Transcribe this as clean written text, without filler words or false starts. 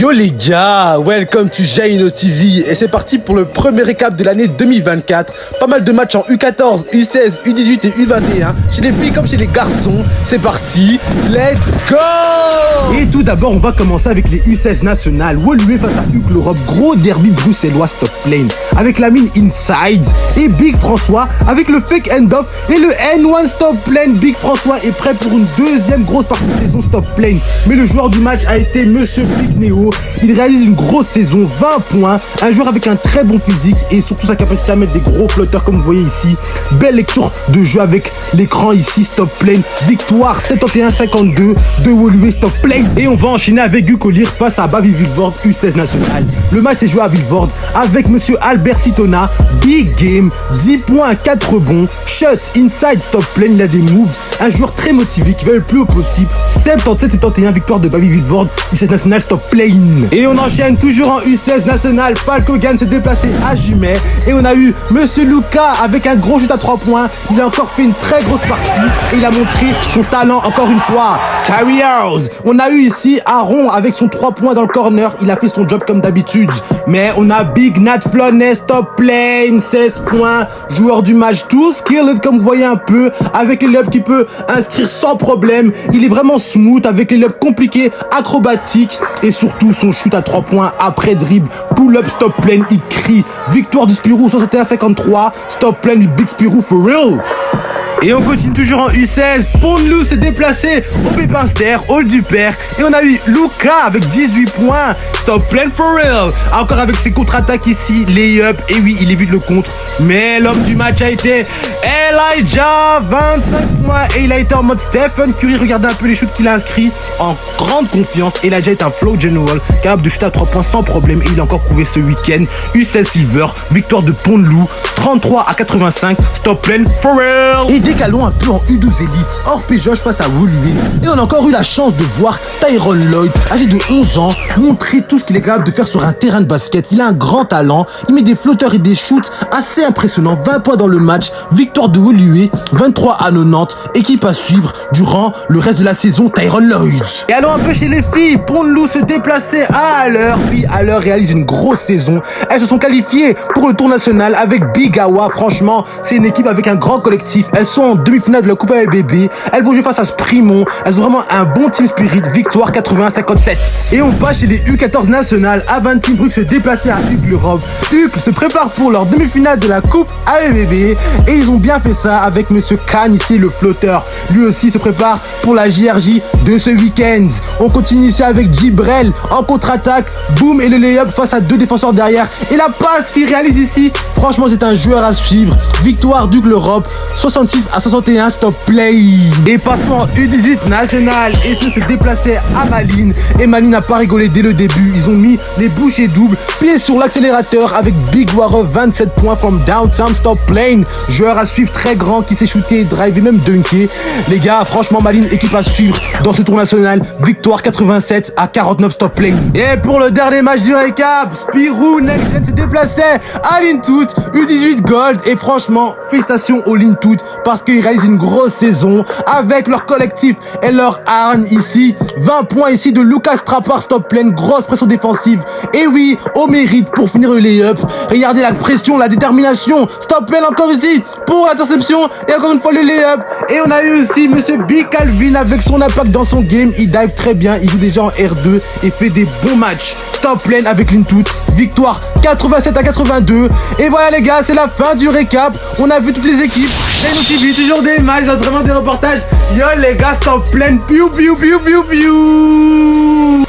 Yo les gars, welcome to Jaino TV et c'est parti pour le premier récap de l'année 2024. Pas mal de matchs en U14, U16, U18 et U21, chez les filles comme chez les garçons. C'est parti, let's go! Et tout d'abord, on va commencer avec les U16 nationales. Woluwe face à Hugues l'Europe, gros derby bruxellois stop lane. Avec la mine inside et Big François avec le fake end-off et le N1 stop lane. Big François est prêt pour une deuxième grosse partie de saison stop lane. Mais le joueur du match a été Monsieur Big Neo. Il réalise une grosse saison, 20 points, un joueur avec un très bon physique et surtout sa capacité à mettre des gros flotteurs comme vous voyez ici. Belle lecture de jeu avec l'écran ici, stop lane, victoire 71-52 de Woluwe stop lane. Et on va enchaîner avec Hugues Olir face à Bavi Vilvoorde U16 national. Le match est joué à Vilvoorde avec Monsieur Albert Citona, big game, 10 points, 4 rebonds, shots, inside stop lane, il a des moves, un joueur très motivé qui va le plus haut possible, 77-71 victoire de Bavi Vilvoorde U16 national stop lane. Et on enchaîne toujours en U16 national. Falco Gann s'est déplacé à Jumet. Et on a eu Monsieur Lucas avec un gros shoot à 3 points. Il a encore fait une très grosse partie. Et il a montré son talent encore une fois. Scary House. On a eu ici Aaron avec son 3 points dans le corner. Il a fait son job comme d'habitude. Mais on a Big Nat Flonnes, top lane, 16 points. Joueur du match, tout skilled comme vous voyez un peu. Avec les lobes qui peut inscrire sans problème. Il est vraiment smooth avec les lobes compliqués, acrobatiques. Et surtout son shoot à 3 points après dribble, pull-up, stop lane, il crie. Victoire du Spirou 61-53, stop lane, Big Spirou for real. Et on continue toujours en U16. Pondlou s'est déplacé au Pépinster, Hall du Père. Et on a eu Lucas avec 18 points. Stop lane for real. Encore avec ses contre-attaques ici, lay-up. Et oui, il évite le contre. Mais l'homme du match a été Elijah, 25 points. Et il a été en mode Stephen Curry. Regardez un peu les shoots qu'il a inscrits. En grande confiance. Elijah est un flow general, capable de shooter à 3 points sans problème. Et il a encore prouvé ce week-end. U16 Silver, victoire de Pondlou, 33-85. Stop lane for real. Et décalons un peu en U12 Elite, hors Péjoche face à Woluwe. Et on a encore eu la chance de voir Tyrone Lloyd, âgé de 11 ans, montrer tout ce qu'il est capable de faire sur un terrain de basket. Il a un grand talent, il met des flotteurs et des shoots assez impressionnants. 20 points dans le match, victoire de Woluwe, 23-90, équipe à suivre durant le reste de la saison, Tyrone Lloyd. Et allons un peu chez les filles, Pondlou se déplaçait à Haller, puis Haller réalise une grosse saison. Elles se sont qualifiées pour le tour national avec Big Awa. Franchement, c'est une équipe avec un grand collectif. Elles sont en demi-finale de la Coupe ABB. Elles vont jouer face à Sprimont. Elles ont vraiment un bon team spirit. Victoire 81-57. Et on passe chez les U14 nationales. Avanti Bruck se déplacer à Hugues l'Europe. Hugues se prépare pour leur demi-finale de la Coupe ABB. Et ils ont bien fait ça avec Monsieur Khan ici, le flotteur. Lui aussi se prépare pour la JRJ de ce week-end. On continue ici avec Jibrel en contre-attaque. Boom et le lay-up face à deux défenseurs derrière. Et la passe qu'il réalise ici. Franchement, c'est un joueur à suivre. Victoire d'Hugues l'Europe, 66-61, stop play. Et passons en U18 national. Et se déplaçait à Malines. Et Malines n'a pas rigolé dès le début. Ils ont mis les bouchées doubles, pieds sur l'accélérateur avec Big Warren, 27 points from downtown, stop lane. Joueur à suivre très grand qui s'est shooté, drive et même dunké. Les gars, franchement, Malines, équipe à suivre dans ce tour national. Victoire 87-49, stop lane. Et pour le dernier match du récap, Spirou Next Gen se déplaçait à Lintout, U18 Gold. Et franchement, félicitations au Lintout parce qu'ils réalisent une grosse saison avec leur collectif et leur arme ici. 20 points ici de Lucas Trappard, stop lane, grosse pression défensive. Et oui, au mérite pour finir le lay-up. Regardez la pression, la détermination. Stop lane encore ici pour l'interception et encore une fois le lay-up. Et on a eu aussi Monsieur Big Calvin avec son impact dans son game. Il dive très bien, il joue déjà en R2 et fait des bons matchs. Stop lane avec Lintout, victoire 87-82. Et voilà les gars, c'est la fin du récap. On a vu toutes les équipes. Jaino TV, toujours des matchs, vraiment des reportages. Yo les gars, stop lane, piou piou piou piou piou.